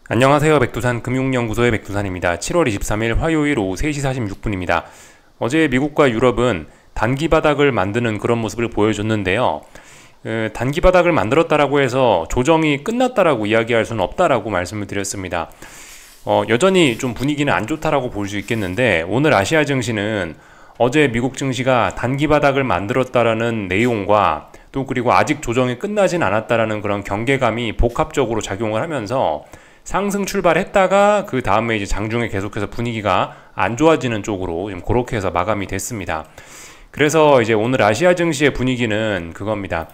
안녕하세요. 백두산 금융연구소의 백두산입니다. 7월 23일 화요일 오후 3시 46분입니다. 어제 미국과 유럽은 단기 바닥을 만드는 그런 모습을 보여줬는데요. 단기 바닥을 만들었다라고 해서 조정이 끝났다라고 이야기할 수는 없다라고 말씀을 드렸습니다. 여전히 좀 분위기는 안 좋다라고 볼 수 있겠는데, 오늘 아시아 증시는 어제 미국 증시가 단기 바닥을 만들었다라는 내용과 또 그리고 아직 조정이 끝나진 않았다라는 그런 경계감이 복합적으로 작용을 하면서 상승 출발했다가 그 다음에 이제 장중에 계속해서 분위기가 안 좋아지는 쪽으로 지금 그렇게 해서 마감이 됐습니다. 그래서 이제 오늘 아시아 증시의 분위기는 그겁니다.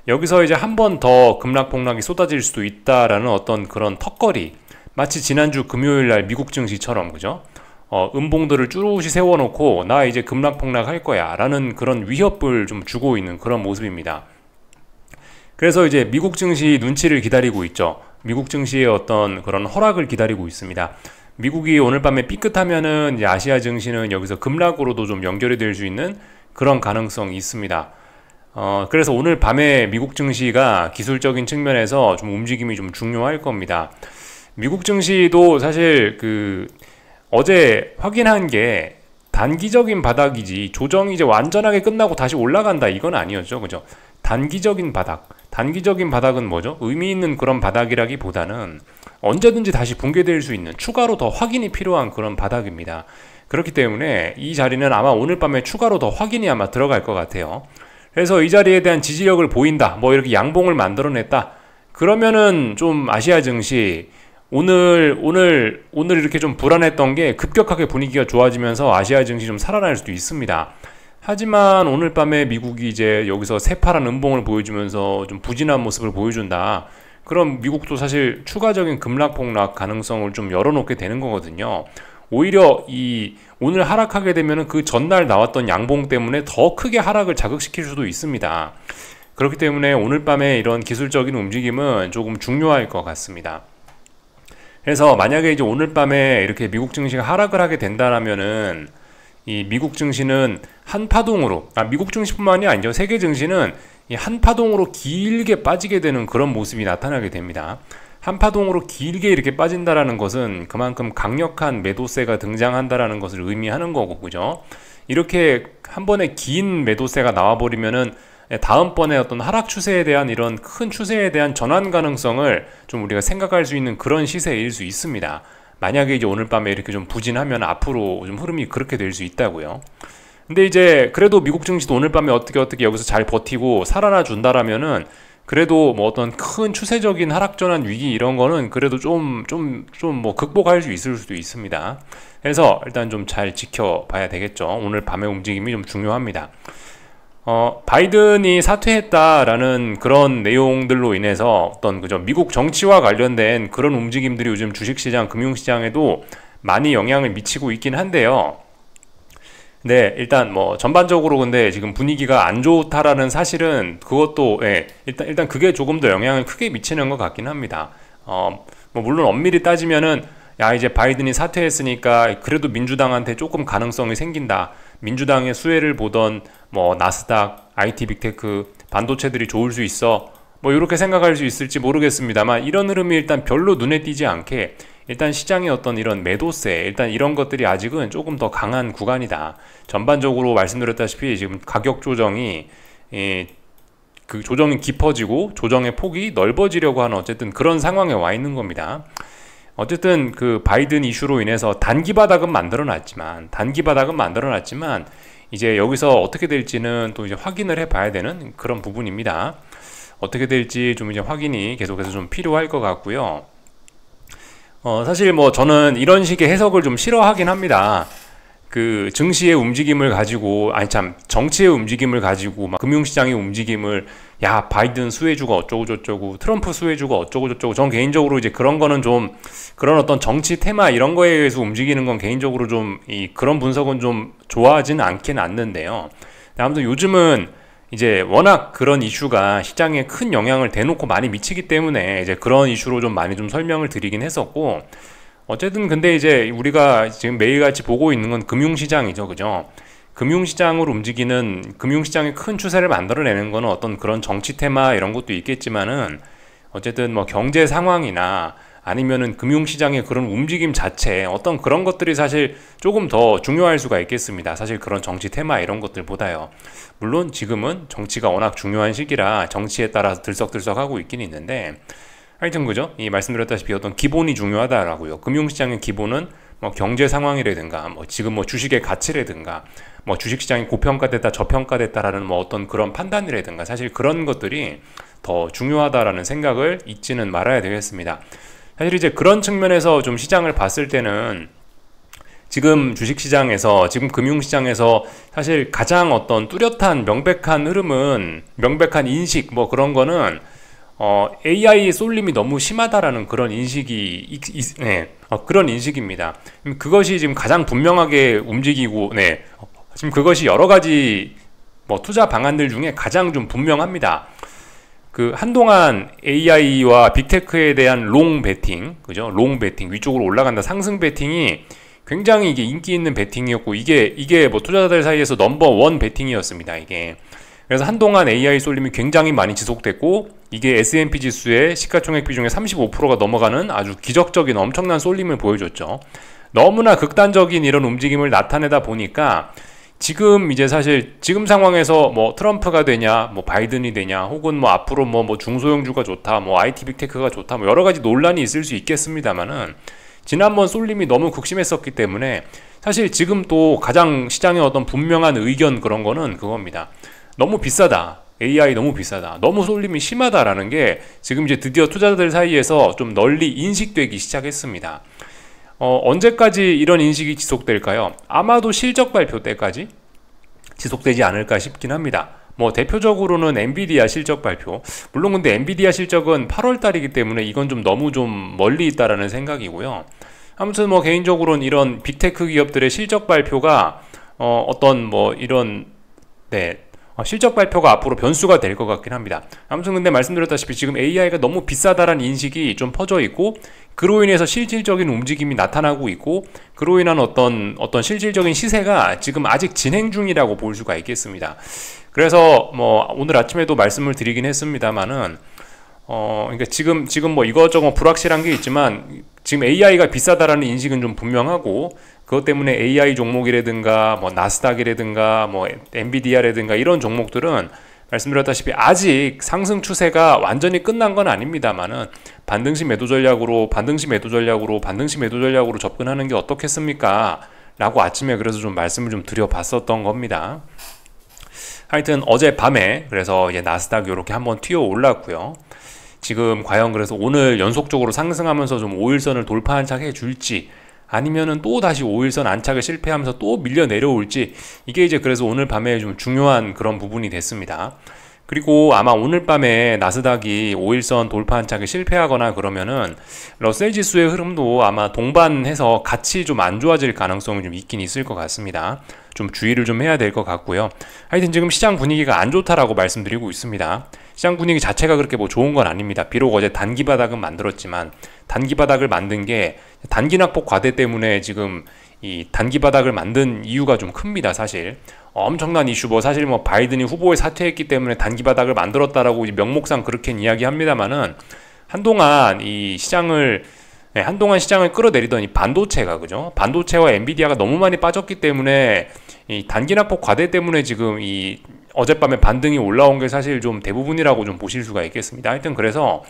여기서 이제 한 번 더 급락폭락이 쏟아질 수도 있다라는 어떤 그런 턱걸이, 마치 지난주 금요일 날 미국 증시처럼, 그죠? 음봉들을 쭈루시 세워놓고 나 이제 급락폭락 할 거야 라는 그런 위협을 좀 주고 있는 그런 모습입니다. 그래서 이제 미국 증시 눈치를 기다리고 있죠. 미국 증시의 어떤 그런 허락을 기다리고 있습니다. 미국이 오늘 밤에 삐끗하면은 이제 아시아 증시는 여기서 급락으로도 좀 연결이 될 수 있는 그런 가능성이 있습니다. 그래서 오늘 밤에 미국 증시가 기술적인 측면에서 좀 움직임이 좀 중요할 겁니다. 미국 증시도 사실 어제 확인한 게 단기적인 바닥이지 조정이 이제 완전하게 끝나고 다시 올라간다 이건 아니었죠. 그죠? 단기적인 바닥. 단기적인 바닥은 뭐죠? 의미 있는 그런 바닥이라기보다는 언제든지 다시 붕괴될 수 있는 추가로 더 확인이 필요한 그런 바닥입니다. 그렇기 때문에 이 자리는 아마 오늘 밤에 추가로 더 확인이 아마 들어갈 것 같아요. 그래서 이 자리에 대한 지지력을 보인다. 뭐 이렇게 양봉을 만들어냈다. 그러면은 좀 아시아 증시 오늘 이렇게 좀 불안했던 게 급격하게 분위기가 좋아지면서 아시아 증시 좀 살아날 수도 있습니다. 하지만 오늘 밤에 미국이 이제 여기서 새파란 음봉을 보여주면서 좀 부진한 모습을 보여준다. 그럼 미국도 사실 추가적인 급락폭락 가능성을 좀 열어놓게 되는 거거든요. 오히려 오늘 하락하게 되면은 그 전날 나왔던 양봉 때문에 더 크게 하락을 자극시킬 수도 있습니다. 그렇기 때문에 오늘 밤에 이런 기술적인 움직임은 조금 중요할 것 같습니다. 그래서 만약에 이제 오늘 밤에 이렇게 미국 증시가 하락을 하게 된다라면은 이 미국 증시는 한 파동으로, 미국 증시뿐만이 아니죠. 세계 증시는 이 한 파동으로 길게 빠지게 되는 그런 모습이 나타나게 됩니다. 한 파동으로 길게 이렇게 빠진다라는 것은 그만큼 강력한 매도세가 등장한다라는 것을 의미하는 거고, 그죠? 이렇게 한 번에 긴 매도세가 나와버리면은 다음번에 어떤 하락 추세에 대한 이런 큰 추세에 대한 전환 가능성을 좀 우리가 생각할 수 있는 그런 시세일 수 있습니다. 만약에 이제 오늘 밤에 이렇게 좀 부진하면 앞으로 좀 흐름이 그렇게 될 수 있다고요. 근데 이제 그래도 미국 증시도 오늘 밤에 어떻게 여기서 잘 버티고 살아나 준다라면은 그래도 뭐 어떤 큰 추세적인 하락 전환 위기 이런 거는 그래도 좀 뭐 극복할 수 있을 수도 있습니다. 그래서 일단 좀 잘 지켜봐야 되겠죠. 오늘 밤의 움직임이 좀 중요합니다. 바이든이 사퇴했다라는 그런 내용들로 인해서 어떤 그죠 미국 정치와 관련된 그런 움직임들이 요즘 주식시장, 금융시장에도 많이 영향을 미치고 있긴 한데요. 네, 일단 뭐 전반적으로 근데 지금 분위기가 안 좋다라는 사실은 그것도 일단 그게 조금 더 영향을 크게 미치는 것 같긴 합니다. 뭐 물론 엄밀히 따지면은 야 이제 바이든이 사퇴했으니까 그래도 민주당한테 조금 가능성이 생긴다. 민주당의 수혜를 보던 뭐 나스닥, IT 빅테크, 반도체들이 좋을 수 있어. 뭐 이렇게 생각할 수 있을지 모르겠습니다만 이런 흐름이 일단 별로 눈에 띄지 않게 일단 시장의 어떤 이런 매도세 일단 이런 것들이 아직은 조금 더 강한 구간이다. 전반적으로 말씀드렸다시피 지금 가격 조정이 그 조정이 깊어지고 조정의 폭이 넓어지려고 하는 어쨌든 그런 상황에 와 있는 겁니다. 어쨌든 그 바이든 이슈로 인해서 단기 바닥은 만들어놨지만 이제 여기서 어떻게 될지는 또 이제 확인을 해봐야 되는 그런 부분입니다. 어떻게 될지 좀 이제 확인이 계속해서 좀 필요할 것 같고요. 사실 뭐 저는 이런 식의 해석을 좀 싫어하긴 합니다. 그 증시의 움직임을 가지고 정치의 움직임을 가지고 막 금융시장의 움직임을 야 바이든 수혜주가 어쩌고 저쩌고 트럼프 수혜주가 어쩌고 저쩌고 전 개인적으로 이제 그런 거는 좀 그런 어떤 정치 테마 이런 거에 의해서 움직이는 건 개인적으로 좀 그런 분석은 좀 좋아하지는 않긴 않는데요. 아무튼 요즘은 이제 워낙 그런 이슈가 시장에 큰 영향을 대놓고 많이 미치기 때문에 이제 그런 이슈로 좀 많이 좀 설명을 드리긴 했었고 어쨌든 근데 이제 우리가 지금 매일같이 보고 있는 건 금융시장이죠. 그죠? 금융시장으로 움직이는 금융시장의 큰 추세를 만들어내는 거는 어떤 그런 정치 테마 이런 것도 있겠지만은 어쨌든 뭐 경제 상황이나 아니면은 금융시장의 그런 움직임 자체, 어떤 그런 것들이 사실 조금 더 중요할 수가 있겠습니다. 사실 그런 정치 테마 이런 것들보다요. 물론 지금은 정치가 워낙 중요한 시기라 정치에 따라서 들썩들썩하고 있긴 있는데, 하여튼 그죠? 이 말씀드렸다시피 어떤 기본이 중요하다라고요. 금융시장의 기본은 뭐 경제 상황이라든가, 뭐 지금 뭐 주식의 가치라든가, 뭐 주식시장이 고평가됐다, 저평가됐다라는 뭐 어떤 그런 판단이라든가, 사실 그런 것들이 더 중요하다라는 생각을 잊지는 말아야 되겠습니다. 사실 이제 그런 측면에서 좀 시장을 봤을 때는 지금 주식시장에서, 지금 금융시장에서 사실 가장 어떤 뚜렷한 명백한 흐름은, 명백한 인식 뭐 그런 거는 AI의 쏠림이 너무 심하다라는 그런 인식이 그런 인식입니다. 그것이 지금 가장 분명하게 움직이고, 지금 그것이 여러 가지 뭐 투자 방안들 중에 가장 좀 분명합니다. 그 한동안 AI와 빅테크에 대한 롱 베팅, 그죠? 롱 베팅, 위쪽으로 올라간다 상승 베팅이 굉장히 이게 인기 있는 베팅이었고, 이게 뭐 투자자들 사이에서 넘버 원 베팅이었습니다, 이게. 그래서 한동안 AI 쏠림이 굉장히 많이 지속됐고, 이게 S&P 지수의 시가총액 비중의 35%가 넘어가는 아주 기적적인 엄청난 쏠림을 보여줬죠. 너무나 극단적인 이런 움직임을 나타내다 보니까 지금 이제 사실 지금 상황에서 뭐 트럼프가 되냐, 뭐 바이든이 되냐, 혹은 뭐 앞으로 뭐 중소형주가 좋다, 뭐 IT 빅테크가 좋다, 뭐 여러 가지 논란이 있을 수 있겠습니다만은, 지난번 쏠림이 너무 극심했었기 때문에 사실 지금 또 가장 시장의 어떤 분명한 의견 그런 거는 그겁니다. 너무 비싸다. AI 너무 비싸다. 너무 쏠림이 심하다라는 게 지금 이제 드디어 투자자들 사이에서 좀 널리 인식되기 시작했습니다. 언제까지 이런 인식이 지속될까요? 아마도 실적 발표 때까지 지속되지 않을까 싶긴 합니다. 뭐 대표적으로는 엔비디아 실적 발표. 물론 근데 엔비디아 실적은 8월 달이기 때문에 이건 좀 너무 좀 멀리 있다라는 생각이고요. 아무튼 뭐 개인적으로는 이런 빅테크 기업들의 실적 발표가 어떤 뭐 이런 실적 발표가 앞으로 변수가 될 것 같긴 합니다. 아무튼 근데 말씀드렸다시피 지금 AI가 너무 비싸다라는 인식이 좀 퍼져 있고, 그로 인해서 실질적인 움직임이 나타나고 있고, 그로 인한 어떤 실질적인 시세가 지금 아직 진행 중이라고 볼 수가 있겠습니다. 그래서 뭐 오늘 아침에도 말씀을 드리긴 했습니다만은 그러니까 지금 뭐 이것저것 불확실한 게 있지만 지금 AI가 비싸다라는 인식은 좀 분명하고, 그것 때문에 AI 종목이라든가 뭐 나스닥이라든가 뭐 엔비디아라든가 이런 종목들은 말씀드렸다시피 아직 상승 추세가 완전히 끝난 건 아닙니다만은 반등시 매도 전략으로 접근하는 게 어떻겠습니까? 라고 아침에 그래서 좀 말씀을 좀 드려봤었던 겁니다. 하여튼 어젯밤에 그래서 이제 나스닥이 이렇게 한번 튀어 올랐고요. 지금 과연 그래서 오늘 연속적으로 상승하면서 좀 5일선을 돌파 안착해 줄지, 아니면은 또 다시 5일선 안착을 실패하면서 또 밀려 내려올지, 이게 이제 그래서 오늘 밤에 좀 중요한 그런 부분이 됐습니다. 그리고 아마 오늘 밤에 나스닥이 5일선 돌파 안착에 실패하거나 그러면은 러셀 지수의 흐름도 아마 동반해서 같이 좀 안 좋아질 가능성이 좀 있긴 있을 것 같습니다. 좀 주의를 좀 해야 될 것 같고요. 하여튼 지금 시장 분위기가 안 좋다라고 말씀드리고 있습니다. 시장 분위기 자체가 그렇게 뭐 좋은 건 아닙니다. 비록 어제 단기 바닥은 만들었지만, 단기 바닥을 만든 게 단기 낙폭 과대 때문에 지금 이 단기 바닥을 만든 이유가 좀 큽니다. 사실 엄청난 이슈, 뭐 사실 뭐 바이든이 후보에 사퇴했기 때문에 단기 바닥을 만들었다라고 명목상 그렇게 이야기합니다만은, 한동안 시장을 끌어내리던 이 반도체가, 그죠? 반도체와 엔비디아가 너무 많이 빠졌기 때문에 이 단기 낙폭 과대 때문에 지금 이 어젯밤에 반등이 올라온 게 사실 좀 대부분이라고 좀 보실 수가 있겠습니다. 하여튼 그래서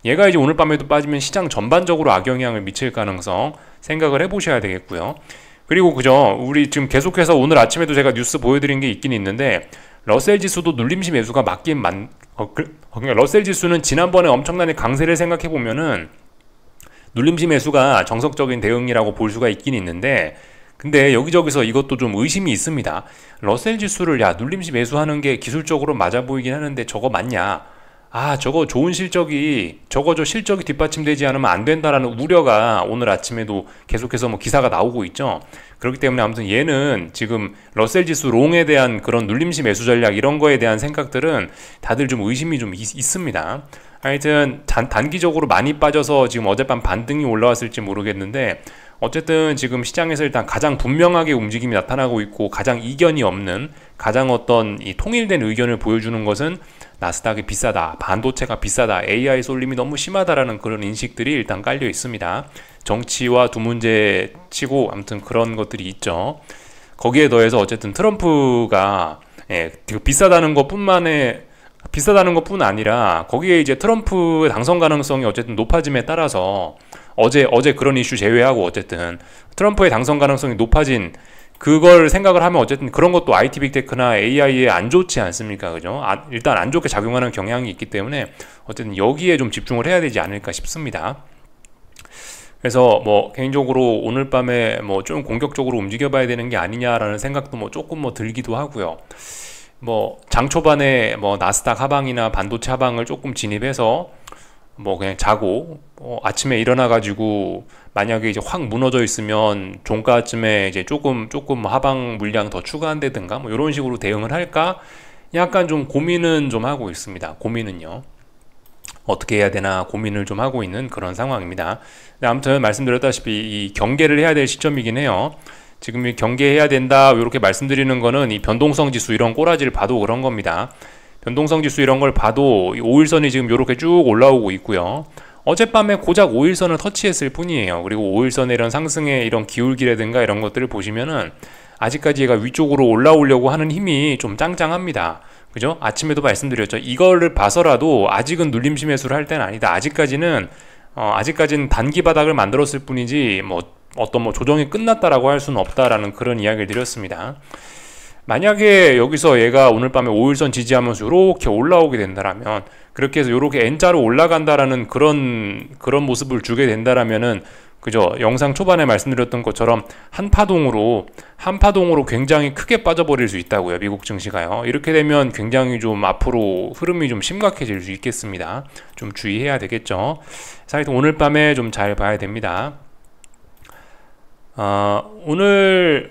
얘가 이제 오늘 밤에도 빠지면 시장 전반적으로 악영향을 미칠 가능성 생각을 해보셔야 되겠고요. 그리고 그죠, 우리 지금 계속해서 오늘 아침에도 제가 뉴스 보여드린 게 있긴 있는데, 러셀 지수도 눌림시 매수가 그러니까 러셀 지수는 지난번에 엄청나게 강세를 생각해 보면은 눌림시 매수가 정석적인 대응이라고 볼 수가 있긴 있는데, 근데 여기저기서 이것도 좀 의심이 있습니다. 러셀 지수를 눌림시 매수하는 게 기술적으로 맞아 보이긴 하는데 저거 맞냐? 저거 좋은 실적이, 실적이 뒷받침되지 않으면 안 된다라는 우려가 오늘 아침에도 계속해서 뭐 기사가 나오고 있죠. 그렇기 때문에 아무튼 얘는 지금 러셀 지수 롱에 대한 그런 눌림시 매수 전략 이런 거에 대한 생각들은 다들 좀 의심이 좀 있습니다. 하여튼 단기적으로 많이 빠져서 지금 어젯밤 반등이 올라왔을지 모르겠는데, 어쨌든 지금 시장에서 일단 가장 분명하게 움직임이 나타나고 있고, 가장 이견이 없는, 가장 어떤 이 통일된 의견을 보여주는 것은 나스닥이 비싸다, 반도체가 비싸다, AI 쏠림이 너무 심하다라는 그런 인식들이 일단 깔려 있습니다. 정치와 두 문제 치고 아무튼 그런 것들이 있죠. 거기에 더해서 어쨌든 트럼프가 비싸다는 것뿐 아니라 거기에 이제 트럼프 당선 가능성이 어쨌든 높아짐에 따라서 어제 그런 이슈 제외하고 어쨌든 트럼프의 당선 가능성이 높아진 그걸 생각을 하면 어쨌든 그런 것도 IT 빅테크나 AI에 안 좋지 않습니까? 그죠? 일단 안 좋게 작용하는 경향이 있기 때문에 어쨌든 여기에 좀 집중을 해야 되지 않을까 싶습니다. 그래서 뭐 개인적으로 오늘 밤에 뭐 좀 공격적으로 움직여 봐야 되는 게 아니냐라는 생각도 뭐 조금 뭐 들기도 하고요. 뭐 장 초반에 뭐 나스닥 하방이나 반도체 하방을 조금 진입해서 뭐 그냥 자고 아침에 일어나 가지고 만약에 이제 확 무너져 있으면 종가쯤에 이제 조금 하방 물량 더 추가한다든가 뭐 이런 식으로 대응을 할까 약간 좀 고민은 좀 하고 있습니다. 고민은요. 어떻게 해야 되나 고민을 좀 하고 있는 그런 상황입니다. 아무튼 말씀드렸다시피 이 경계를 해야 될 시점이긴 해요. 지금 이 경계해야 된다 이렇게 말씀드리는 거는 이 변동성 지수 이런 꼬라지를 봐도 그런 겁니다. 변동성 지수 이런 걸 봐도 이 5일선이 지금 이렇게 쭉 올라오고 있고요. 어젯밤에 고작 5일선을 터치했을 뿐이에요. 그리고 5일선의 이런 상승의 이런 기울기라든가 이런 것들을 보시면은 아직까지 얘가 위쪽으로 올라오려고 하는 힘이 좀 짱짱합니다. 그죠? 아침에도 말씀드렸죠. 이거를 봐서라도 아직은 눌림시 매수를 할 때는 아니다. 아직까지는 단기 바닥을 만들었을 뿐이지 뭐 어떤 뭐 조정이 끝났다라고 할 수는 없다라는 그런 이야기를 드렸습니다. 만약에 여기서 얘가 오늘 밤에 5일선 지지하면서 이렇게 올라오게 된다라면 그렇게 해서 이렇게 N자로 올라간다라는 그런 모습을 주게 된다라면은 그죠? 영상 초반에 말씀드렸던 것처럼 한파동으로 굉장히 크게 빠져버릴 수 있다고요. 미국 증시가요. 이렇게 되면 굉장히 좀 앞으로 흐름이 좀 심각해질 수 있겠습니다. 좀 주의해야 되겠죠. 하여튼 오늘 밤에 좀 잘 봐야 됩니다. 오늘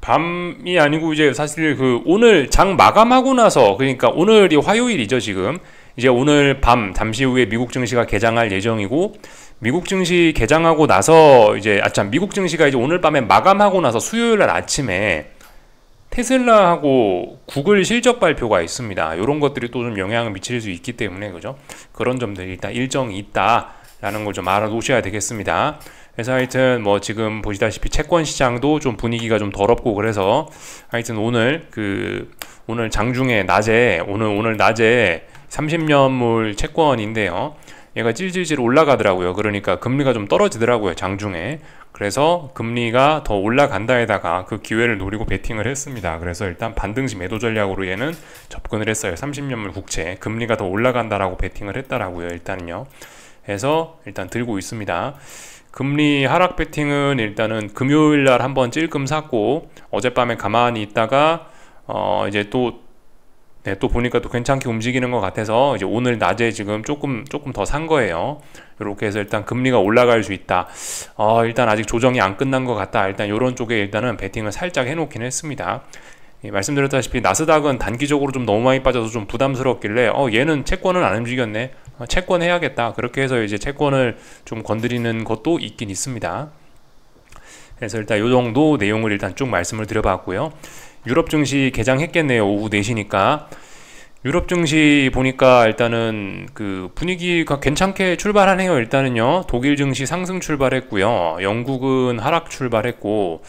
밤이 아니고 이제 사실 오늘 장 마감하고 나서 그러니까 오늘이 화요일이죠. 지금 이제 오늘 밤 잠시 후에 미국 증시가 개장할 예정이고 미국 증시 개장하고 나서 미국 증시가 이제 오늘 밤에 마감하고 나서 수요일 날 아침에 테슬라하고 구글 실적 발표가 있습니다. 이런 것들이 또 좀 영향을 미칠 수 있기 때문에 그죠? 그런 점들이 일단 일정이 있다라는 걸 좀 알아두셔야 되겠습니다. 그래서 하여튼 뭐 지금 보시다시피 채권 시장도 좀 분위기가 좀 더럽고 그래서 하여튼 오늘 장중에 오늘 낮에 30년물 채권인데요. 얘가 찔찔찔 올라가더라고요. 그러니까 금리가 좀 떨어지더라고요. 장중에. 그래서 금리가 더 올라간다에다가 그 기회를 노리고 베팅을 했습니다. 그래서 일단 반등시 매도 전략으로 얘는 접근을 했어요. 30년물 국채. 금리가 더 올라간다라고 베팅을 했다라고요. 일단은요. 해서 일단 들고 있습니다. 금리 하락 베팅은 일단은 금요일 날 한번 찔끔 샀고 어젯밤에 가만히 있다가 이제 또 보니까 또 괜찮게 움직이는 것 같아서 이제 오늘 낮에 지금 조금 더 산 거예요. 이렇게 해서 일단 금리가 올라갈 수 있다. 일단 아직 조정이 안 끝난 것 같다. 일단 이런 쪽에 일단은 베팅을 살짝 해놓긴 했습니다. 말씀드렸다시피 나스닥은 단기적으로 좀 너무 많이 빠져서 좀 부담스럽길래 얘는 채권은 안 움직였네. 채권 해야겠다. 그렇게 해서 이제 채권을 좀 건드리는 것도 있긴 있습니다. 그래서 일단 이 정도 내용을 일단 쭉 말씀을 드려봤고요. 유럽 증시 개장했겠네요. 오후 4시니까. 유럽 증시 보니까 일단은 그 분위기가 괜찮게 출발하네요. 일단은요. 독일 증시 상승 출발했고요. 영국은 하락 출발했고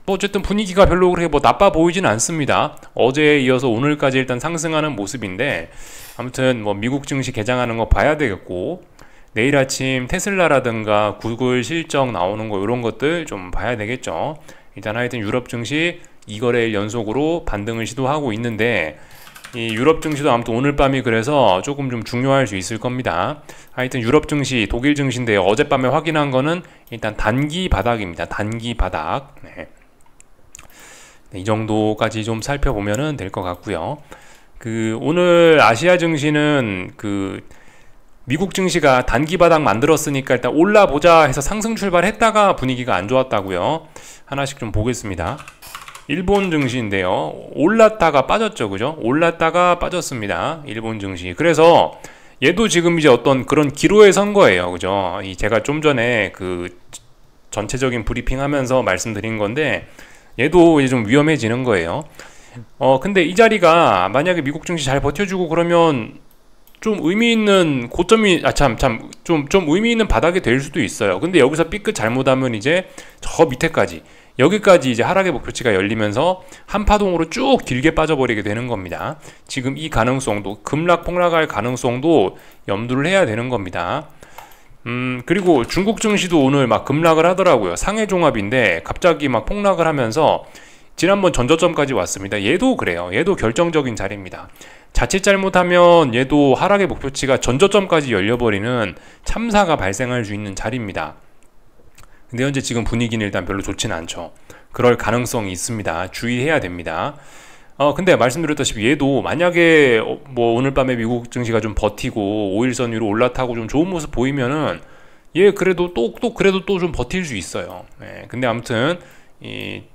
어쨌든 분위기가 별로 그렇게 나빠 보이진 않습니다. 어제에 이어서 오늘까지 일단 상승하는 모습인데 아무튼 미국 증시 개장하는 거 봐야 되겠고 내일 아침 테슬라라든가 구글 실적 나오는 거 이런 것들 좀 봐야 되겠죠. 일단 하여튼 유럽 증시 2거래일 연속으로 반등을 시도하고 있는데 이 유럽 증시도 아무튼 오늘 밤이 그래서 조금 좀 중요할 수 있을 겁니다. 하여튼 유럽 증시, 독일 증시인데 어젯밤에 확인한 거는 일단 단기 바닥입니다. 단기 바닥. 이 정도까지 좀 살펴보면 될 것 같고요. 오늘 아시아 증시는 미국 증시가 단기 바닥 만들었으니까 일단 올라보자 해서 상승 출발했다가 분위기가 안 좋았다고요. 하나씩 좀 보겠습니다. 일본 증시인데요. 올랐다가 빠졌죠. 그죠? 올랐다가 빠졌습니다. 일본 증시. 그래서 얘도 지금 이제 어떤 그런 기로에 선 거예요. 그죠? 제가 좀 전에 전체적인 브리핑 하면서 말씀드린 건데 얘도 이제 좀 위험해지는 거예요. 근데 이 자리가 만약에 미국 증시 잘 버텨주고 그러면 좀 의미 있는 고점이 좀 의미 있는 바닥이 될 수도 있어요. 근데 여기서 삐끗 잘못하면 이제 저 밑에까지 여기까지 이제 하락의 목표치가 열리면서 한파동으로 쭉 길게 빠져버리게 되는 겁니다. 지금 이 가능성도 급락 폭락할 가능성도 염두를 해야 되는 겁니다. 그리고 중국 증시도 오늘 막 급락을 하더라고요. 상해 종합인데 갑자기 막 폭락을 하면서 지난번 전저점까지 왔습니다. 얘도 그래요. 얘도 결정적인 자리입니다. 자칫 잘못하면 얘도 하락의 목표치가 전저점까지 열려버리는 참사가 발생할 수 있는 자리입니다. 근데 현재 지금 분위기는 일단 별로 좋지는 않죠. 그럴 가능성이 있습니다. 주의해야 됩니다. 근데 말씀드렸다시피 얘도 만약에 뭐 오늘 밤에 미국 증시가 좀 버티고 5일선 위로 올라타고 좀 좋은 모습 보이면은 얘 그래도 또 좀 버틸 수 있어요. 네, 근데 아무튼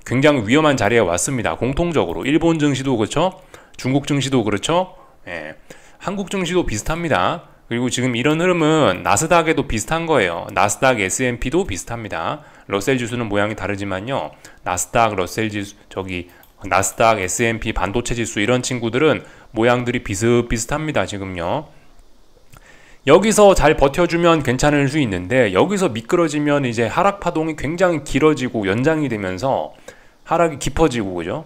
굉장히 위험한 자리에 왔습니다. 공통적으로 일본 증시도 그렇죠. 중국 증시도 그렇죠. 예, 한국 증시도 비슷합니다. 그리고 지금 이런 흐름은 나스닥에도 비슷한 거예요. 나스닥 S&P도 비슷합니다. 러셀 지수는 모양이 다르지만요. 나스닥, 러셀 지수, 나스닥, S&P, 반도체 지수 이런 친구들은 모양들이 비슷비슷합니다. 지금요. 여기서 잘 버텨주면 괜찮을 수 있는데 여기서 미끄러지면 이제 하락 파동이 굉장히 길어지고 연장이 되면서 하락이 깊어지고 그죠?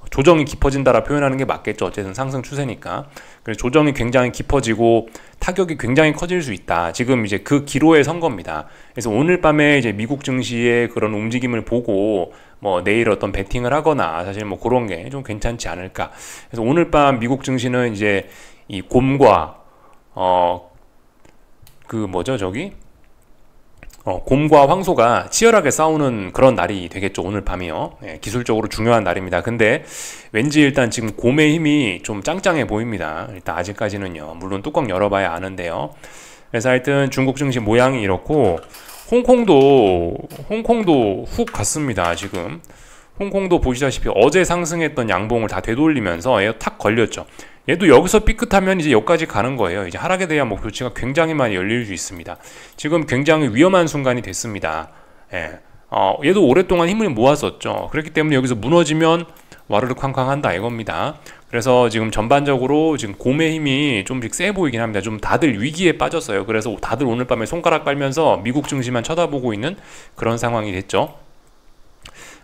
조정이 깊어진다라 표현하는 게 맞겠죠. 어쨌든 상승 추세니까. 그래서 조정이 굉장히 깊어지고 타격이 굉장히 커질 수 있다. 지금 이제 그 기로에 선 겁니다. 그래서 오늘 밤에 이제 미국 증시의 그런 움직임을 보고 뭐 내일 어떤 베팅을 하거나 사실 뭐 그런 게 좀 괜찮지 않을까. 그래서 오늘 밤 미국 증시는 이제 이 곰과 곰과 황소가 치열하게 싸우는 그런 날이 되겠죠. 오늘 밤이요. 네, 기술적으로 중요한 날입니다. 근데 왠지 일단 지금 곰의 힘이 좀 짱짱해 보입니다. 일단 아직까지는요. 물론 뚜껑 열어봐야 아는데요. 그래서 하여튼 중국 증시 모양이 이렇고 홍콩도 훅 갔습니다. 지금 홍콩도 보시다시피 어제 상승했던 양봉을 다 되돌리면서 얘 탁 걸렸죠. 얘도 여기서 삐끗하면 이제 여기까지 가는 거예요. 이제 하락에 대한 목표치가 굉장히 많이 열릴 수 있습니다. 지금 굉장히 위험한 순간이 됐습니다. 예. 얘도 오랫동안 힘을 모았었죠. 그렇기 때문에 여기서 무너지면 와르르 쾅쾅 한다 이겁니다. 그래서 지금 전반적으로 지금 곰의 힘이 좀씩 세 보이긴 합니다. 좀 다들 위기에 빠졌어요. 그래서 다들 오늘 밤에 손가락 빨면서 미국 증시만 쳐다보고 있는 그런 상황이 됐죠.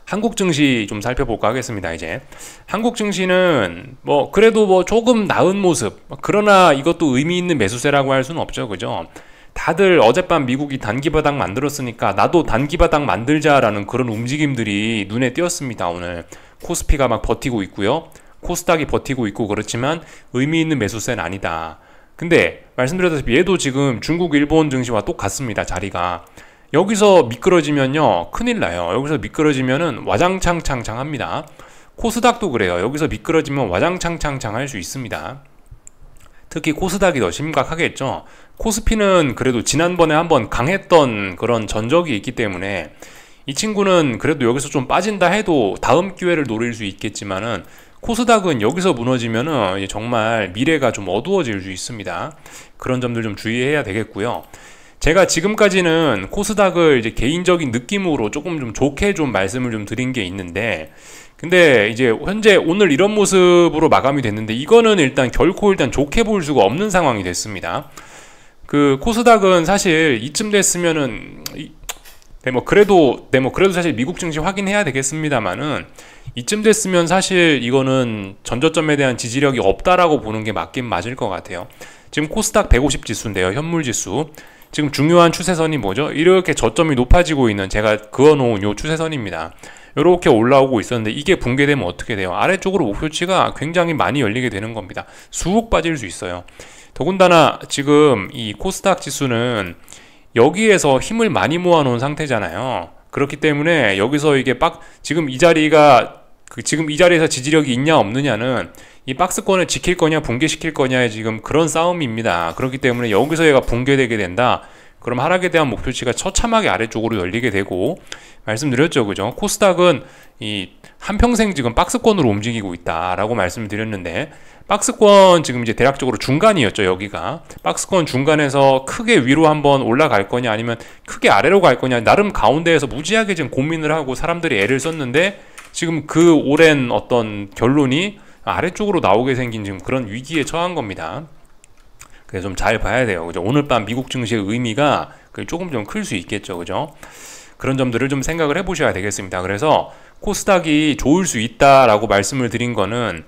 한국 증시 좀 살펴볼까 하겠습니다. 이제 한국 증시는 그래도 조금 나은 모습, 그러나 이것도 의미 있는 매수세라고 할 수는 없죠. 그죠? 다들 어젯밤 미국이 단기바닥 만들었으니까 나도 단기바닥 만들자라는 그런 움직임들이 눈에 띄었습니다. 오늘 코스피가 막 버티고 있고요. 코스닥이 버티고 있고 그렇지만 의미 있는 매수세는 아니다. 근데 말씀드렸다시피 얘도 지금 중국, 일본 증시와 똑같습니다. 자리가. 여기서 미끄러지면요 큰일 나요. 여기서 미끄러지면은 와장창창창 합니다. 코스닥도 그래요. 여기서 미끄러지면 와장창창창 할 수 있습니다. 특히 코스닥이 더 심각하겠죠. 코스피는 그래도 지난번에 한번 강했던 그런 전적이 있기 때문에 이 친구는 그래도 여기서 좀 빠진다 해도 다음 기회를 노릴 수 있겠지만은 코스닥은 여기서 무너지면은 이제 정말 미래가 좀 어두워질 수 있습니다. 그런 점들 좀 주의해야 되겠고요. 제가 지금까지는 코스닥을 이제 개인적인 느낌으로 조금 좀 좋게 좀 말씀을 좀 드린 게 있는데, 근데 이제 현재 오늘 이런 모습으로 마감이 됐는데 이거는 일단 결코 좋게 볼 수가 없는 상황이 됐습니다. 그 코스닥은 사실 이쯤 됐으면은 그래도 사실 미국 증시 확인해야 되겠습니다만은 이쯤 됐으면 사실 이거는 전저점에 대한 지지력이 없다라고 보는 게 맞긴 맞을 것 같아요. 지금 코스닥 150 지수인데요. 현물 지수. 지금 중요한 추세선이 뭐죠? 이렇게 저점이 높아지고 있는 제가 그어놓은 요 추세선입니다. 이렇게 올라오고 있었는데 이게 붕괴되면 어떻게 돼요? 아래쪽으로 목표치가 굉장히 많이 열리게 되는 겁니다. 쑥 빠질 수 있어요. 더군다나 지금 이 코스닥 지수는 여기에서 힘을 많이 모아놓은 상태잖아요. 그렇기 때문에 여기서 이게 지금 이 자리에서 지지력이 있냐 없느냐는 이 박스권을 지킬 거냐 붕괴시킬 거냐의 지금 그런 싸움입니다. 그렇기 때문에 여기서 얘가 붕괴되게 된다. 그럼 하락에 대한 목표치가 처참하게 아래쪽으로 열리게 되고, 말씀드렸죠. 그죠? 코스닥은 이 한평생 지금 박스권으로 움직이고 있다라고 말씀을 드렸는데, 박스권 지금 이제 대략적으로 중간이었죠. 여기가 박스권 중간에서 크게 위로 한번 올라갈 거냐 아니면 크게 아래로 갈 거냐, 나름 가운데에서 무지하게 지금 고민을 하고 사람들이 애를 썼는데 지금 그 오랜 어떤 결론이 아래쪽으로 나오게 생긴 지금 그런 위기에 처한 겁니다. 그래서 좀 잘 봐야 돼요. 그죠? 오늘 밤 미국 증시의 의미가 조금 좀 클 수 있겠죠. 그죠? 그런 점들을 좀 생각을 해보셔야 되겠습니다. 그래서 코스닥이 좋을 수 있다라고 말씀을 드린 거는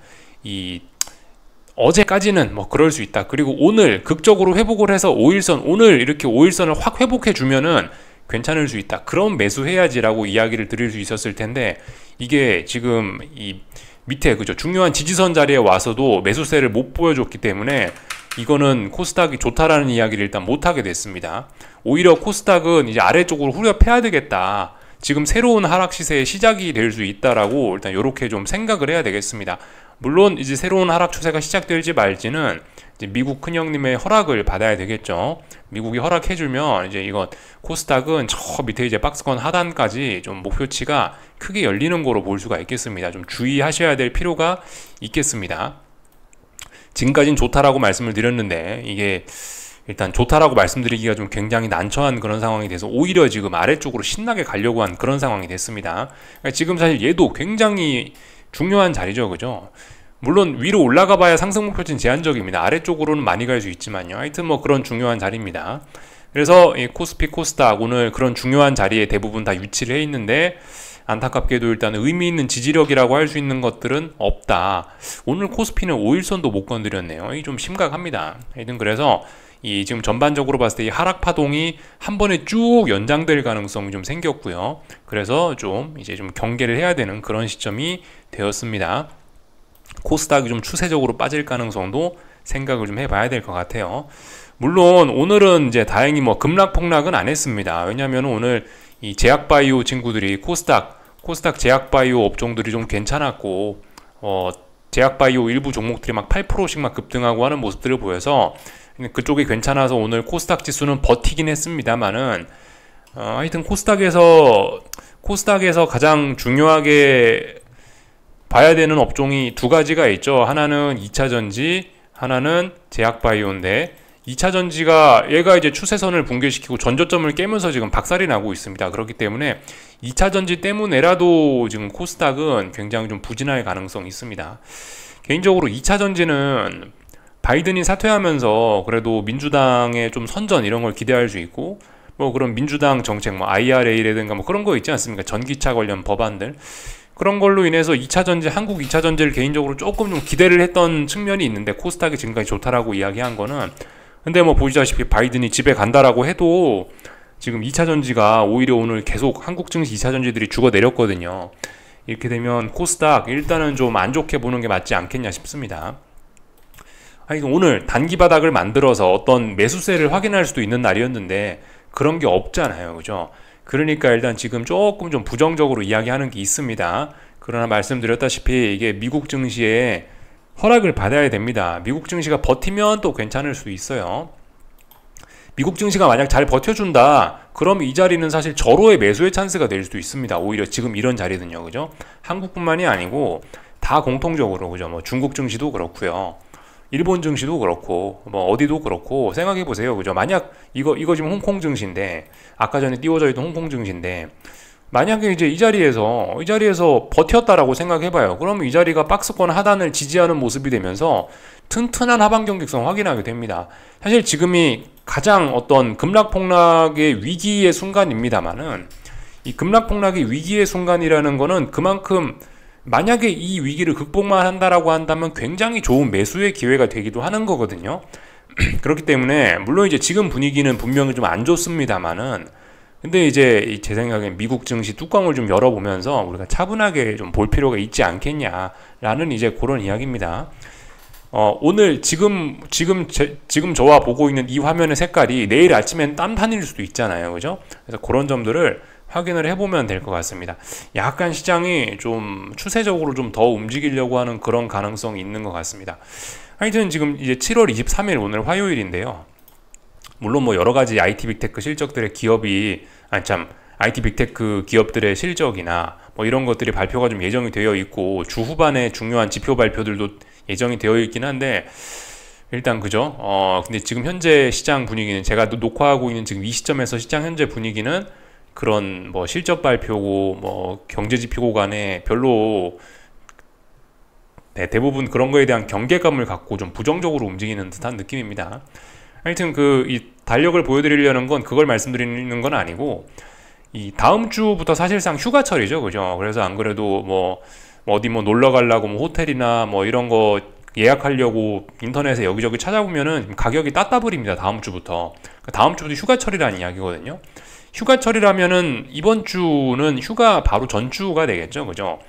어제까지는 뭐 그럴 수 있다. 그리고 오늘 극적으로 회복을 해서 5일선, 오늘 이렇게 5일선을 확 회복해 주면은 괜찮을 수 있다. 그럼 매수해야지라고 이야기를 드릴 수 있었을 텐데, 이게 지금 이 밑에 그죠, 중요한 지지선 자리에 와서도 매수세를 못 보여줬기 때문에 이거는 코스닥이 좋다라는 이야기를 일단 못하게 됐습니다. 오히려 코스닥은 이제 아래쪽으로 후려패야 되겠다, 지금 새로운 하락 시세의 시작이 될 수 있다라고 일단 이렇게 좀 생각을 해야 되겠습니다. 물론 이제 새로운 하락 추세가 시작될지 말지는 이제 미국 큰형님의 허락을 받아야 되겠죠. 미국이 허락해주면 이제 이거 코스닥은 저 밑에 이제 박스권 하단까지 좀 목표치가 크게 열리는 거로 볼 수가 있겠습니다. 좀 주의하셔야 될 필요가 있겠습니다. 지금까지는 좋다라고 말씀을 드렸는데, 이게 일단 좋다라고 말씀드리기가 좀 굉장히 난처한 그런 상황이 돼서 오히려 지금 아래쪽으로 신나게 가려고 한 그런 상황이 됐습니다. 그러니까 지금 사실 얘도 굉장히 중요한 자리죠. 그죠? 물론 위로 올라가 봐야 상승 목표치는 제한적입니다. 아래쪽으로는 많이 갈 수 있지만요. 하여튼 뭐 그런 중요한 자리입니다. 그래서 이 코스피, 코스닥 오늘 그런 중요한 자리에 대부분 다 위치를 해 있는데, 안타깝게도 일단 의미 있는 지지력이라고 할 수 있는 것들은 없다. 오늘 코스피는 5일선도 못 건드렸네요. 이게 좀 심각합니다. 하여튼 그래서 이 지금 전반적으로 봤을 때 이 하락 파동이 한 번에 쭉 연장될 가능성이 좀 생겼고요. 그래서 좀 이제 좀 경계를 해야 되는 그런 시점이 되었습니다. 코스닥이 좀 추세적으로 빠질 가능성도 생각을 좀 해봐야 될 것 같아요. 물론 오늘은 이제 다행히 뭐 급락폭락은 안 했습니다. 왜냐하면 오늘 이 제약바이오 친구들이 코스닥 제약바이오 업종들이 좀 괜찮았고, 제약바이오 일부 종목들이 막 8%씩 막 급등하고 하는 모습들을 보여서 그쪽이 괜찮아서 오늘 코스닥 지수는 버티긴 했습니다만은, 하여튼 코스닥에서 가장 중요하게 봐야 되는 업종이 두 가지가 있죠. 하나는 2차전지, 하나는 제약바이오인데, 2차전지가 얘가 이제 추세선을 붕괴시키고 전저점을 깨면서 지금 박살이 나고 있습니다. 그렇기 때문에 2차전지 때문에라도 지금 코스닥은 굉장히 좀 부진할 가능성이 있습니다. 개인적으로 2차전지는 바이든이 사퇴하면서 그래도 민주당의 좀 선전 이런 걸 기대할 수 있고, 뭐 그런 민주당 정책, 뭐 IRA라든가 뭐 그런 거 있지 않습니까? 전기차 관련 법안들. 그런 걸로 인해서 2차전지, 한국 2차전지를 개인적으로 조금 좀 기대를 했던 측면이 있는데, 코스닥이 지금까지 좋다라고 이야기한 거는, 근데 뭐 보시다시피 바이든이 집에 간다라고 해도 지금 2차전지가 오히려 오늘 계속 한국 증시 2차전지들이 죽어 내렸거든요. 이렇게 되면 코스닥 일단은 좀 안 좋게 보는 게 맞지 않겠냐 싶습니다. 하여튼 오늘 단기 바닥을 만들어서 어떤 매수세를 확인할 수도 있는 날이었는데 그런 게 없잖아요. 그죠? 그러니까 일단 지금 조금 좀 부정적으로 이야기하는 게 있습니다. 그러나 말씀드렸다시피 이게 미국 증시에 허락을 받아야 됩니다. 미국 증시가 버티면 또 괜찮을 수도 있어요. 미국 증시가 만약 잘 버텨준다, 그럼 이 자리는 사실 절호의 매수의 찬스가 될 수도 있습니다. 오히려 지금 이런 자리는요. 그죠? 한국뿐만이 아니고 다 공통적으로, 그죠? 뭐 중국 증시도 그렇고요. 일본 증시도 그렇고, 뭐 어디도 그렇고, 생각해 보세요. 그죠? 만약 이거 지금 홍콩 증시인데, 아까 전에 띄워져 있던 홍콩 증시인데, 만약에 이제 이 자리에서 버텼다라고 생각해봐요. 그러면 이 자리가 박스권 하단을 지지하는 모습이 되면서 튼튼한 하방 경직성 확인하게 됩니다. 사실 지금이 가장 어떤 급락폭락의 위기의 순간입니다만은, 이 급락폭락의 위기의 순간이라는 거는 그만큼 만약에 이 위기를 극복만 한다라고 한다면 굉장히 좋은 매수의 기회가 되기도 하는 거거든요. 그렇기 때문에 물론 이제 지금 분위기는 분명히 좀 안 좋습니다만은, 근데 이제 제 생각엔 미국 증시 뚜껑을 좀 열어보면서 우리가 차분하게 좀 볼 필요가 있지 않겠냐라는 이제 그런 이야기입니다. 오늘 지금 저와 보고 있는 이 화면의 색깔이 내일 아침엔 딴판일 수도 있잖아요. 그죠? 그래서 그런 점들을 확인을 해보면 될 것 같습니다. 약간 시장이 좀 추세적으로 좀 더 움직이려고 하는 그런 가능성이 있는 것 같습니다. 하여튼 지금 이제 7월 23일 오늘 화요일인데요. 물론 뭐 여러 가지 IT 빅테크 실적들의 IT 빅테크 기업들의 실적이나 뭐 이런 것들이 발표가 좀 예정이 되어 있고, 주 후반에 중요한 지표 발표들도 예정이 되어 있긴 한데, 일단 그죠? 근데 지금 현재 시장 분위기는, 제가 녹화하고 있는 지금 이 시점에서 시장 현재 분위기는 그런 뭐 실적 발표고 뭐 경제 지표 간에 별로 대부분 그런 거에 대한 경계감을 갖고 좀 부정적으로 움직이는 듯한 느낌입니다. 하여튼 이 달력을 보여드리려는 건 그걸 말씀드리는 건 아니고, 이 다음 주부터 사실상 휴가철이죠, 그죠? 그래서 안 그래도 뭐 어디 뭐 놀러 가려고 뭐 호텔이나 뭐 이런 거 예약하려고 인터넷에 여기저기 찾아보면은 가격이 따따블입니다. 다음 주부터. 다음 주부터 휴가철이라는 이야기거든요. 휴가철이라면은 이번 주는 휴가 바로 전주가 되겠죠, 그죠?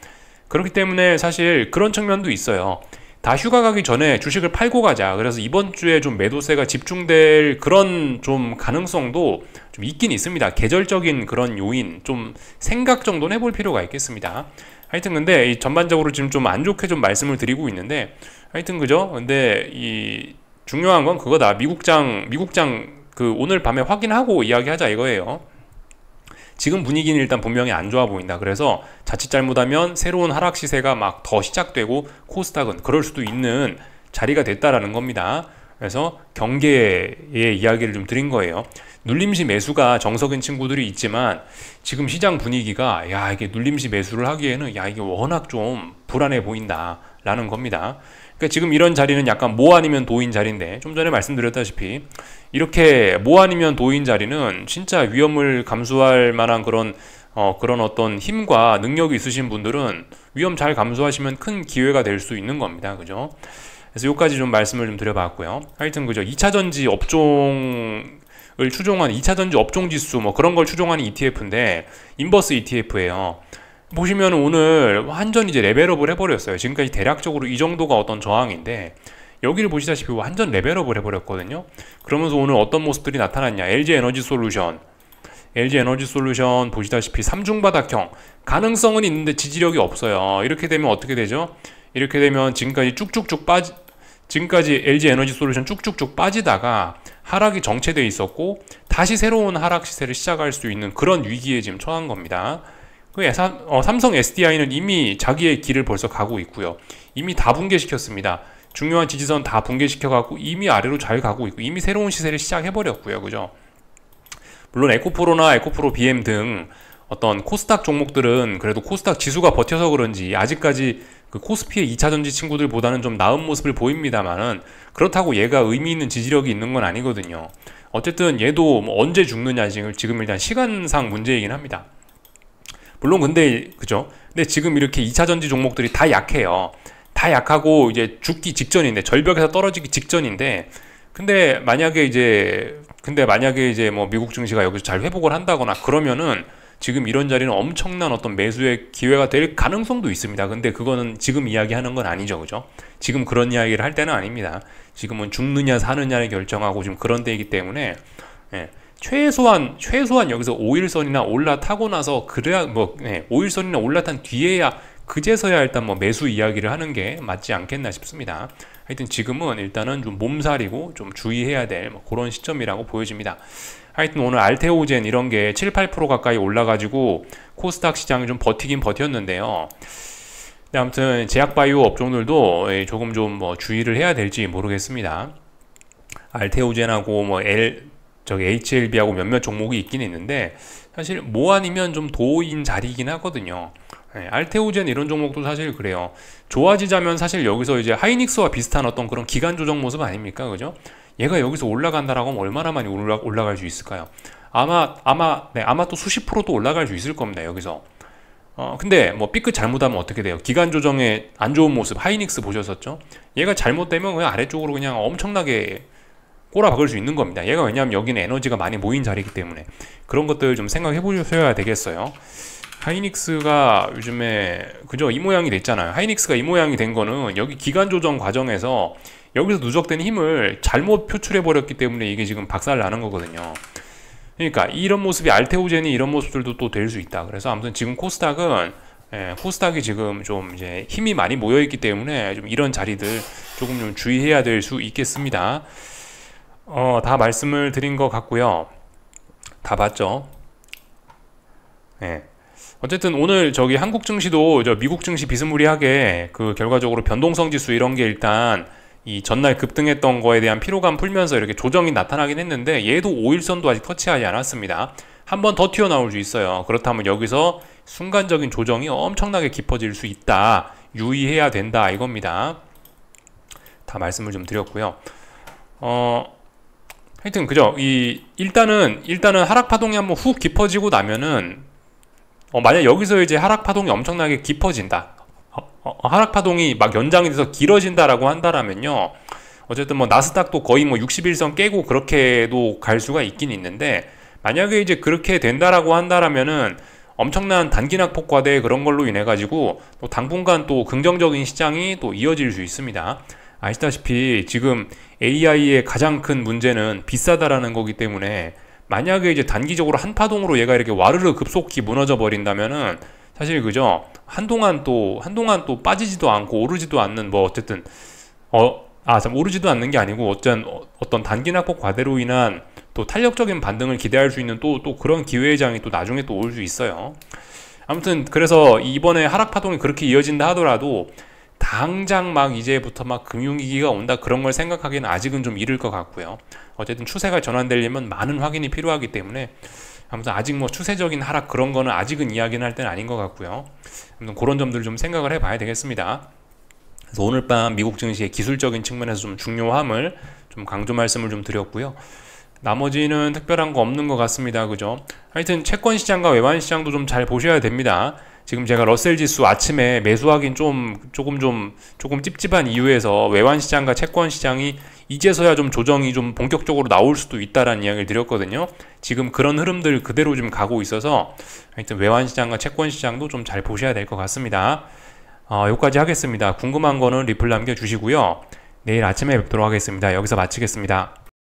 그렇기 때문에 사실 그런 측면도 있어요. 다 휴가 가기 전에 주식을 팔고 가자. 그래서 이번 주에 좀 매도세가 집중될 그런 좀 가능성도 좀 있긴 있습니다. 계절적인 그런 요인, 좀 생각 정도는 해볼 필요가 있겠습니다. 하여튼 근데 전반적으로 지금 좀 안 좋게 좀 말씀을 드리고 있는데, 하여튼 그죠? 근데 중요한 건 그거다. 미국장 오늘 밤에 확인하고 이야기하자 이거예요. 지금 분위기는 일단 분명히 안 좋아 보인다. 그래서 자칫 잘못하면 새로운 하락 시세가 막 더 시작되고 코스닥은 그럴 수도 있는 자리가 됐다라는 겁니다. 그래서 경계의 이야기를 좀 드린 거예요. 눌림시 매수가 정석인 친구들이 있지만 지금 시장 분위기가 이게 눌림시 매수를 하기에는 이게 워낙 좀 불안해 보인다라는 겁니다. 그러니까 지금 이런 자리는 약간 모 아니면 도인 자리인데, 좀 전에 말씀드렸다시피 이렇게 모 아니면 도인 자리는 진짜 위험을 감수할 만한 그런 어떤 힘과 능력이 있으신 분들은 위험 잘 감수하시면 큰 기회가 될 수 있는 겁니다. 그죠? 그래서 여기까지 좀 말씀을 좀 드려봤고요. 하여튼 그죠? 2차전지 업종을 추종하는 2차전지 업종 지수 뭐 그런 걸 추종하는 ETF인데 인버스 ETF예요. 보시면 오늘 완전 이제 레벨업을 해버렸어요. 지금까지 대략적으로 이 정도가 어떤 저항인데 여기를 보시다시피 완전 레벨업을 해버렸거든요. 그러면서 오늘 어떤 모습들이 나타났냐. LG에너지솔루션 보시다시피 삼중바닥형 가능성은 있는데 지지력이 없어요. 이렇게 되면 어떻게 되죠? 이렇게 되면 지금까지 LG에너지솔루션 쭉쭉쭉 빠지다가 하락이 정체되어 있었고 다시 새로운 하락 시세를 시작할 수 있는 그런 위기에 지금 처한 겁니다. 삼성 SDI는 이미 자기의 길을 벌써 가고 있고요. 이미 다 붕괴시켰습니다. 중요한 지지선 다 붕괴시켜갖고 이미 아래로 잘 가고 있고 이미 새로운 시세를 시작해버렸고요. 그죠? 물론 에코프로나 에코프로 BM 등 어떤 코스닥 종목들은 그래도 코스닥 지수가 버텨서 그런지 아직까지 그 코스피의 2차전지 친구들보다는 좀 나은 모습을 보입니다만은 그렇다고 얘가 의미 있는 지지력이 있는 건 아니거든요. 어쨌든 얘도 뭐 언제 죽느냐 지금 일단 시간상 문제이긴 합니다. 물론 근데 그죠? 근데 지금 이렇게 2차전지 종목들이 다 약해요. 다 약하고 이제 죽기 직전인데 절벽에서 떨어지기 직전인데 근데 만약에 이제 뭐 미국 증시가 여기서 잘 회복을 한다거나 그러면은 지금 이런 자리는 엄청난 어떤 매수의 기회가 될 가능성도 있습니다. 근데 그거는 지금 이야기하는 건 아니죠. 그죠? 지금 그런 이야기를 할 때는 아닙니다. 지금은 죽느냐 사느냐를 결정하고 지금 그런 때이기 때문에 최소한 여기서 5일선이나 올라타고 나서 그래야 5일선이나 올라탄 뒤에야 그제서야 일단 뭐 매수 이야기를 하는 게 맞지 않겠나 싶습니다. 하여튼 지금은 일단은 좀 몸살이고 좀 주의해야 될 그런 시점이라고 보여집니다. 하여튼 오늘 알테오젠 이런 게 7, 8% 가까이 올라가지고 코스닥 시장이 좀 버티긴 버텼는데요. 아무튼 제약바이오 업종들도 조금 좀 주의를 해야 될지 모르겠습니다. 알테오젠하고 HLB하고 몇몇 종목이 있긴 있는데 사실 뭐 아니면 좀 도인 자리이긴 하거든요. 알테오젠 이런 종목도 사실 그래요. 좋아지자면 사실 여기서 이제 하이닉스와 비슷한 어떤 그런 기간 조정 모습 아닙니까? 그죠? 얘가 여기서 올라간다라고 하면 얼마나 많이 올라갈 수 있을까요? 아마 또 수십 프로도 올라갈 수 있을 겁니다. 여기서. 근데 뭐 삐끗 잘못하면 어떻게 돼요? 기간 조정의 안 좋은 모습 하이닉스 보셨었죠? 얘가 잘못되면 그냥 아래쪽으로 그냥 엄청나게 꼬라박을 수 있는 겁니다. 얘가 왜냐하면 여기는 에너지가 많이 모인 자리이기 때문에 그런 것들 좀 생각해 보셔야 되겠어요. 하이닉스가 요즘에 그죠? 이 모양이 됐잖아요. 하이닉스가 이 모양이 된 거는 여기 기간 조정 과정에서 여기서 누적된 힘을 잘못 표출해 버렸기 때문에 이게 지금 박살 나는 거거든요. 그러니까 이런 모습이 알테오젠이 이런 모습들도 또 될 수 있다. 그래서 아무튼 지금 코스닥이 지금 좀 이제 힘이 많이 모여 있기 때문에 좀 이런 자리들 조금 좀 주의해야 될 수 있겠습니다. 다 말씀을 드린 것 같고요. 다 봤죠? 어쨌든 오늘 한국 증시도 미국 증시 비스무리하게 그 결과적으로 변동성 지수 이런 게 일단 이 전날 급등했던 거에 대한 피로감 풀면서 이렇게 조정이 나타나긴 했는데 얘도 5일선도 아직 터치하지 않았습니다. 한 번 더 튀어나올 수 있어요. 그렇다면 여기서 순간적인 조정이 엄청나게 깊어질 수 있다. 유의해야 된다 이겁니다. 다 말씀을 좀 드렸고요. 하여튼 그죠. 일단은 하락 파동이 한번 훅 깊어지고 나면은 만약 여기서 이제 하락 파동이 엄청나게 깊어진다. 하락 파동이 막 연장이 돼서 길어진다라고 한다라면요. 어쨌든 뭐 나스닥도 거의 뭐 61선 깨고 그렇게도 갈 수가 있긴 있는데, 만약에 이제 그렇게 된다라고 한다라면은 엄청난 단기낙폭 과대 그런 걸로 인해 가지고 또 당분간 또 긍정적인 시장이 또 이어질 수 있습니다. 아시다시피 지금 AI의 가장 큰 문제는 비싸다라는 거기 때문에, 만약에 이제 단기적으로 한 파동으로 얘가 이렇게 와르르 급속히 무너져 버린다면은 사실 그죠, 한동안 또 빠지지도 않고 오르지도 않는, 뭐 어쨌든 오르지도 않는 게 아니고 어떤 단기 낙폭 과대로 인한 또 탄력적인 반등을 기대할 수 있는 또 그런 기회의 장이 또 나중에 또 올 수 있어요. 아무튼 그래서 이번에 하락 파동이 그렇게 이어진다 하더라도 당장 막 이제부터 막 금융위기가 온다 그런 걸 생각하기에는 아직은 좀 이를 것 같고요. 어쨌든 추세가 전환되려면 많은 확인이 필요하기 때문에, 아무튼 아직 뭐 추세적인 하락 그런 거는 아직은 이야기는 할 때는 아닌 것 같고요. 아무튼 그런 점들을 좀 생각을 해봐야 되겠습니다. 그래서 오늘 밤 미국 증시의 기술적인 측면에서 좀 중요함을 좀 강조 말씀을 좀 드렸고요. 나머지는 특별한 거 없는 것 같습니다. 그죠? 하여튼 채권 시장과 외환 시장도 좀 잘 보셔야 됩니다. 지금 제가 러셀 지수 아침에 매수하긴 조금 찝찝한 이유에서 외환 시장과 채권 시장이 이제서야 좀 조정이 좀 본격적으로 나올 수도 있다라는 이야기를 드렸거든요. 지금 그런 흐름들 그대로 좀 가고 있어서 하여튼 외환 시장과 채권 시장도 좀 잘 보셔야 될 것 같습니다. 여기까지 하겠습니다. 궁금한 거는 리플 남겨주시고요. 내일 아침에 뵙도록 하겠습니다. 여기서 마치겠습니다.